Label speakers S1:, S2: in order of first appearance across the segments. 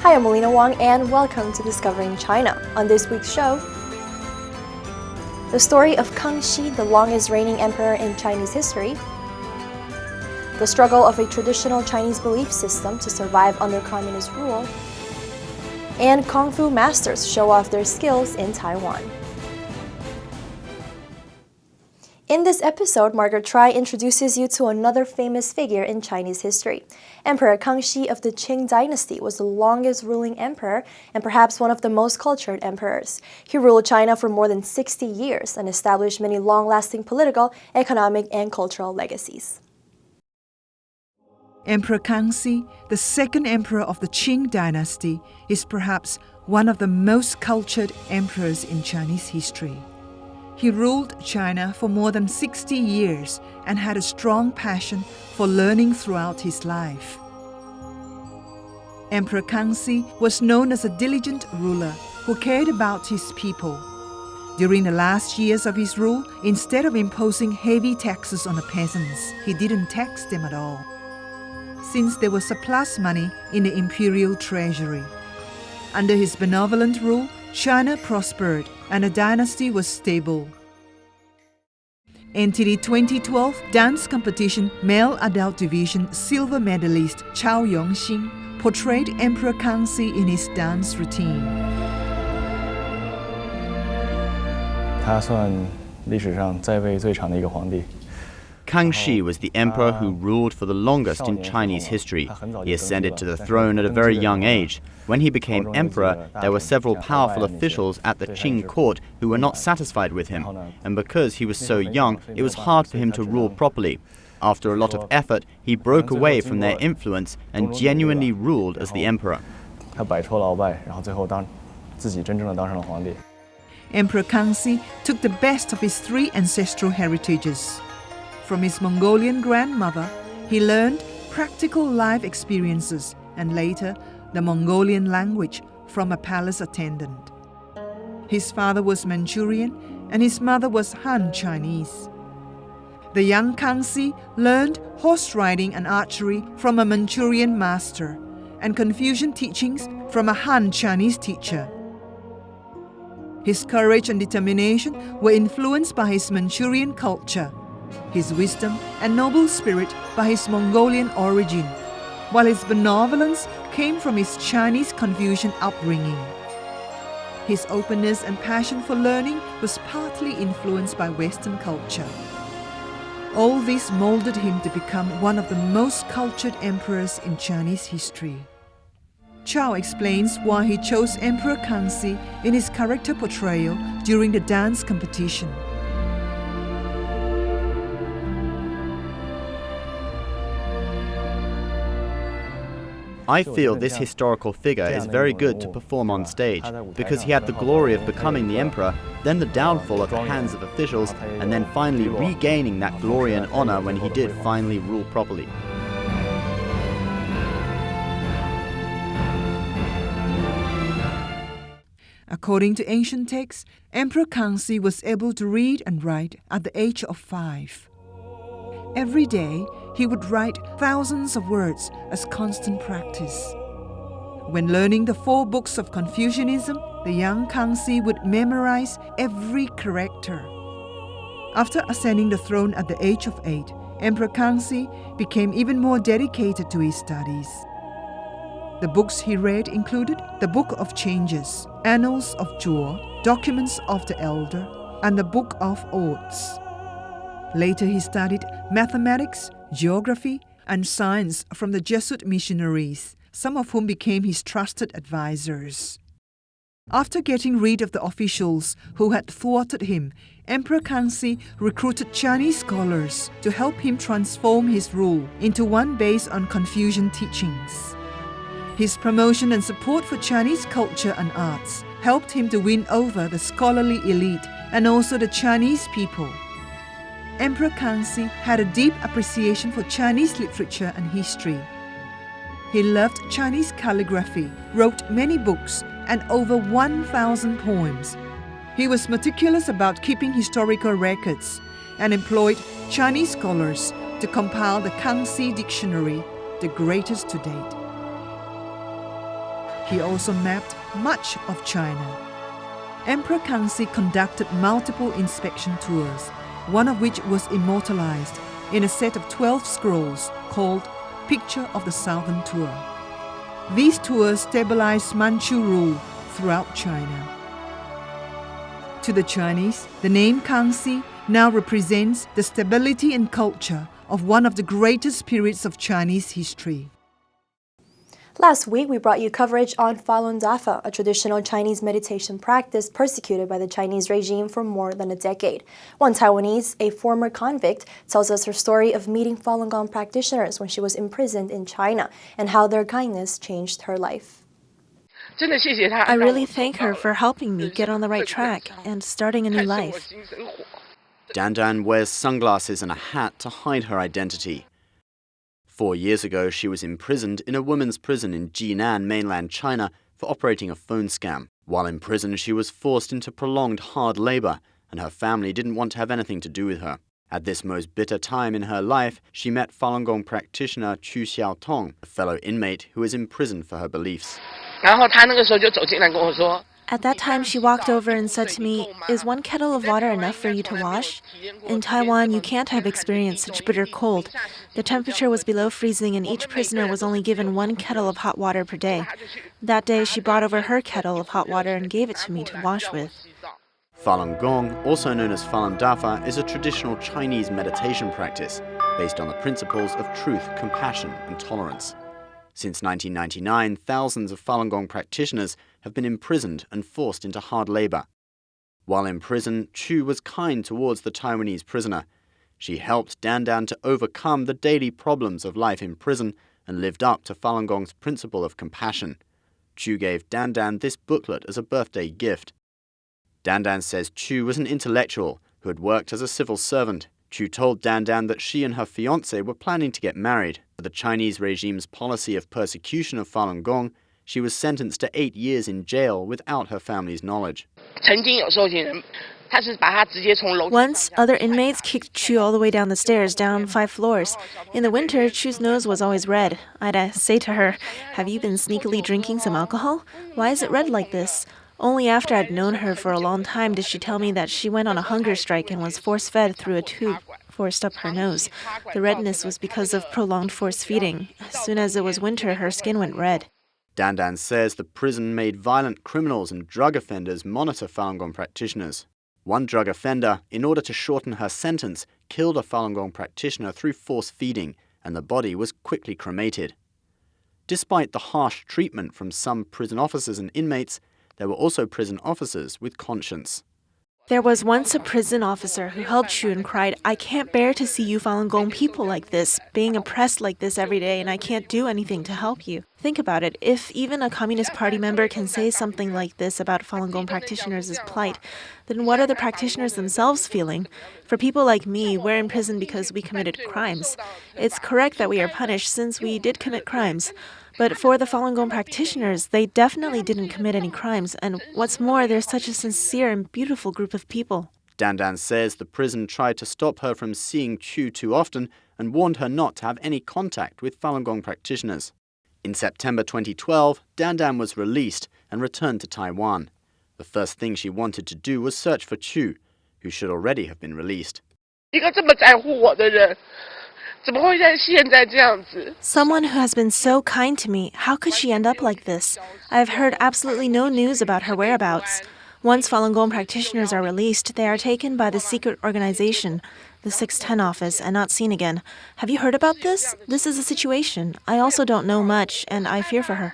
S1: Hi, I'm Alina Wang and welcome to Discovering China. On this week's show, the story of Kangxi, the longest reigning emperor in Chinese history, the struggle of a traditional Chinese belief system to survive under communist rule, and Kung Fu masters show off their skills in Taiwan. In this episode, Margaret Trey introduces you to another famous figure in Chinese history. Emperor Kangxi of the Qing Dynasty was the longest ruling emperor and perhaps one of the most cultured emperors. He ruled China for more than 60 years and established many long-lasting political, economic, and cultural legacies.
S2: Emperor Kangxi, the second emperor of the Qing Dynasty, is perhaps one of the most cultured emperors in Chinese history. He ruled China for more than 60 years and had a strong passion for learning throughout his life. Emperor Kangxi was known as a diligent ruler who cared about his people. During the last years of his rule, instead of imposing heavy taxes on the peasants, he didn't tax them at all, since there was surplus money in the imperial treasury. Under his benevolent rule, China prospered and the dynasty was stable. NTD 2012 dance competition male adult division silver medalist Chao Yongxin portrayed Emperor Kangxi in his dance routine.
S3: 他算历史上在位最长的一个皇帝。
S4: Kangxi was the emperor who ruled for the longest in Chinese history. He ascended to the throne at a very young age. When he became emperor, there were several powerful officials at the Qing court who were not satisfied with him, and because he was so young, it was hard for him to rule properly. After a lot of effort, he broke away from their influence and genuinely ruled as the emperor.
S3: 他摆脱鳌拜，然后最后自己真正的当上了皇帝。
S2: Emperor Kangxi took the best of his three ancestral heritages. From his Mongolian grandmother, he learned practical life experiences and later the Mongolian language from a palace attendant. His father was Manchurian and his mother was Han Chinese. The young Kangxi learned horse riding and archery from a Manchurian master and Confucian teachings from a Han Chinese teacher. His courage and determination were influenced by his Manchurian culture, his wisdom and noble spirit by his Mongolian origin, while his benevolence came from his Chinese Confucian upbringing. His openness and passion for learning was partly influenced by Western culture. All this molded him to become one of the most cultured emperors in Chinese history. Chao explains why he chose Emperor Kangxi in his character portrayal during the dance competition.
S4: I feel this historical figure is very good to perform on stage because he had the glory of becoming the emperor, then the downfall at the hands of officials, and then finally regaining that glory and honor when he did finally rule properly.
S2: According to ancient texts, Emperor Kangxi was able to read and write at the age of 5. Every day, he would write thousands of words as constant practice. When learning the 4 books of Confucianism, the young Kangxi would memorize every character. After ascending the throne at the age of 8, Emperor Kangxi became even more dedicated to his studies. The books he read included the Book of Changes, Annals of Zhuo, Documents of the Elder, and the Book of Odes. Later he studied mathematics, geography, and science from the Jesuit missionaries, some of whom became his trusted advisors. After getting rid of the officials who had thwarted him, Emperor Kangxi recruited Chinese scholars to help him transform his rule into one based on Confucian teachings. His promotion and support for Chinese culture and arts helped him to win over the scholarly elite and also the Chinese people. Emperor Kangxi had a deep appreciation for Chinese literature and history. He loved Chinese calligraphy, wrote many books, and over 1,000 poems. He was meticulous about keeping historical records and employed Chinese scholars to compile the Kangxi Dictionary, the greatest to date. he also mapped much of China. Emperor Kangxi conducted multiple inspection tours, one of which was immortalized in a set of 12 scrolls called Picture of the Southern Tour. These tours stabilized Manchu rule throughout China. To the Chinese, the name Kangxi now represents the stability and culture of one of the greatest periods of Chinese history.
S1: Last week, we brought you coverage on Falun Dafa, a traditional Chinese meditation practice persecuted by the Chinese regime for more than a decade. One Taiwanese, a former convict, tells us her story of meeting Falun Gong practitioners when she was imprisoned in China and how their kindness changed her life.
S5: I really thank her for helping me get on the right track and starting a new life.
S4: Dan wears sunglasses and a hat to hide her identity. 4 years ago, she was imprisoned in a women's prison in Jinan, mainland China, for operating a phone scam. While in prison, she was forced into prolonged hard labor, and her family didn't want to have anything to do with her. At this most bitter time in her life, she met Falun Gong practitioner Chu Xiaotong, a fellow inmate who was imprisoned for her beliefs.
S5: At that time, she walked over and said to me, "Is 1 kettle of water enough for you to wash? In Taiwan, you can't have experienced such bitter cold. The temperature was below freezing and each prisoner was only given 1 kettle of hot water per day. That day, she brought over her kettle of hot water and gave it to me to wash with."
S4: Falun Gong, also known as Falun Dafa, is a traditional Chinese meditation practice based on the principles of truth, compassion, and tolerance. Since 1999, thousands of Falun Gong practitioners have been imprisoned and forced into hard labor. While in prison, Chu was kind towards the Taiwanese prisoner. She helped Dan to overcome the daily problems of life in prison and lived up to Falun Gong's principle of compassion. Chu gave Dan this booklet as a birthday gift. Dan says Chu was an intellectual who had worked as a civil servant. Chu told Dan that she and her fiancé were planning to get married. For the Chinese regime's policy of persecution of Falun Gong, she was sentenced to 8 years in jail without her family's knowledge.
S5: Once, other inmates kicked Chu all the way down the stairs, down 5 floors. In the winter, Chu's nose was always red. I'd say to her, "Have you been sneakily drinking some alcohol? Why is it red like this?" Only after I'd known her for a long time did she tell me that she went on a hunger strike and was force-fed through a tube forced up her nose. The redness was because of prolonged force-feeding. As soon as it was winter, her skin went red.
S4: Dan says the prison made violent criminals and drug offenders monitor Falun Gong practitioners. One drug offender, in order to shorten her sentence, killed a Falun Gong practitioner through force feeding, and the body was quickly cremated. Despite the harsh treatment from some prison officers and inmates, there were also prison officers with conscience.
S5: There was once a prison officer who held Chu and cried, "I can't bear to see you Falun Gong people like this, being oppressed like this every day, and I can't do anything to help you." Think about it. If even a Communist Party member can say something like this about Falun Gong practitioners' plight, then what are the practitioners themselves feeling? For people like me, we're in prison because we committed crimes. It's correct that we are punished since we did commit crimes. But for the Falun Gong practitioners, they definitely didn't commit any crimes, and what's more, they're such a sincere and beautiful group of people.
S4: Dan says the prison tried to stop her from seeing Chu too often and warned her not to have any contact with Falun Gong practitioners. In September 2012, Dan was released and returned to Taiwan. The first thing she wanted to do was search for Chu, who should already have been released.
S5: Someone who has been so kind to me, how could she end up like this? I have heard absolutely no news about her whereabouts. Once Falun Gong practitioners are released, they are taken by the secret organization, the 610 office, and not seen again. Have you heard about this? This is a situation. I also don't know much, and I fear for her.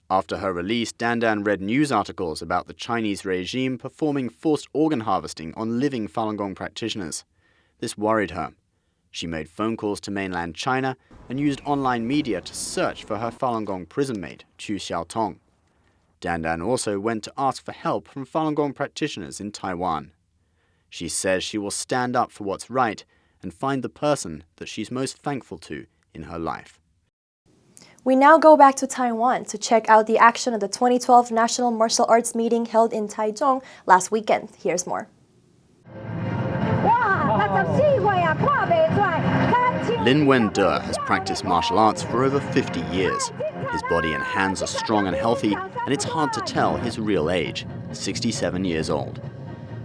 S4: After her release, Dan read news articles about the Chinese regime performing forced organ harvesting on living Falun Gong practitioners. This worried her. She made phone calls to mainland China and used online media to search for her Falun Gong prison mate, Chu Xiaotong. Dan also went to ask for help from Falun Gong practitioners in Taiwan. She says she will stand up for what's right and find the person that she's most thankful to in her life.
S1: We now go back to Taiwan to check out the action of the 2012 National Martial Arts meeting held in Taichung last weekend. Here's more.
S4: Lin Wen-de has practiced martial arts for over 50 years. His body and hands are strong and healthy, and it's hard to tell his real age, 67 years old.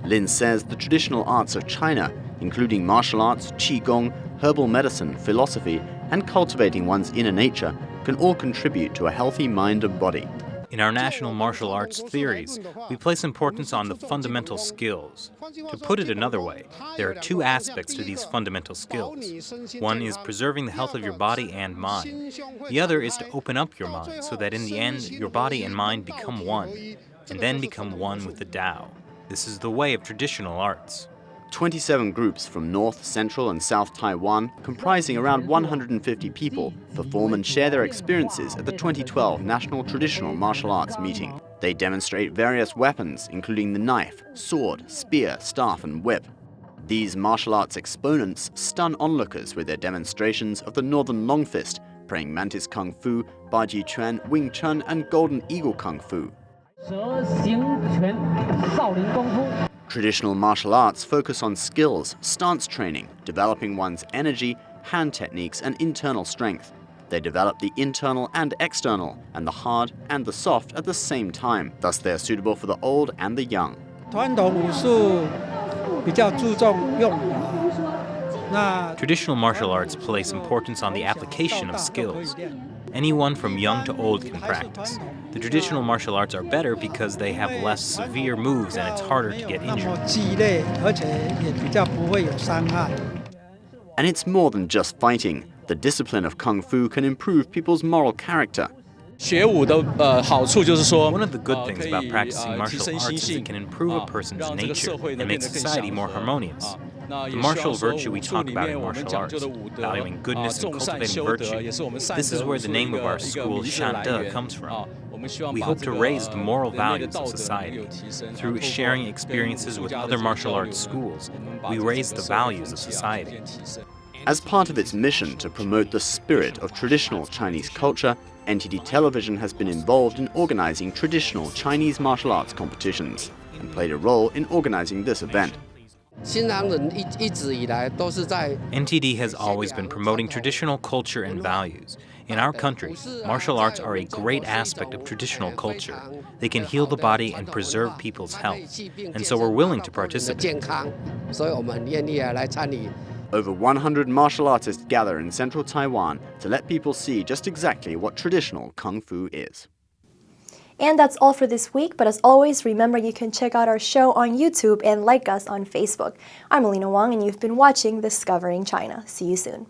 S4: Lin says the traditional arts of China, including martial arts, Qigong, herbal medicine, philosophy, and cultivating one's inner nature, can all contribute to a healthy mind and body.
S6: In our national martial arts theories, we place importance on the fundamental skills. To put it another way, there are two aspects to these fundamental skills. One is preserving the health of your body and mind. The other is to open up your mind so that in the end, your body and mind become one, and then become one with the Tao. This is the way of traditional arts.
S4: 27 groups from North, Central, and South Taiwan, comprising around 150 people, perform and share their experiences at the 2012 National Traditional Martial Arts meeting. They demonstrate various weapons, including the knife, sword, spear, staff, and whip. These martial arts exponents stun onlookers with their demonstrations of the Northern Long Fist, Praying Mantis Kung Fu, Baji Chuan, Wing Chun, and Golden Eagle Kung Fu. Traditional martial arts focus on skills, stance training, developing one's energy, hand techniques, and internal strength. They develop the internal and external, and the hard and the soft at the same time. Thus, they are suitable for the old and the young.
S6: Traditional martial arts place importance on the application of skills. Anyone from young to old can practice. The traditional martial arts are better because they have less severe moves and it's harder to get injured.
S4: And it's more than just fighting. The discipline of Kung Fu can improve people's moral character.
S6: One of the good things about practicing martial arts is it can improve a person's nature and make society more harmonious. The martial virtue we talk about in martial arts, valuing goodness and cultivating virtue, this is where the name of our school, Shan comes from. We hope to raise the moral values of society. Through sharing experiences with other martial arts schools, we raise the values of society.
S4: As part of its mission to promote the spirit of traditional Chinese culture, NTD Television has been involved in organizing traditional Chinese martial arts competitions and played a role in organizing this event.
S6: NTD has always been promoting traditional culture and values. In our country, martial arts are a great aspect of traditional culture. They can heal the body and preserve people's health, and so we're willing to participate.
S4: Over 100 martial artists gather in central Taiwan to let people see just exactly what traditional Kung Fu is.
S1: And that's all for this week, but as always, remember you can check out our show on YouTube and like us on Facebook. I'm Alina Wang, and you've been watching Discovering China. See you soon.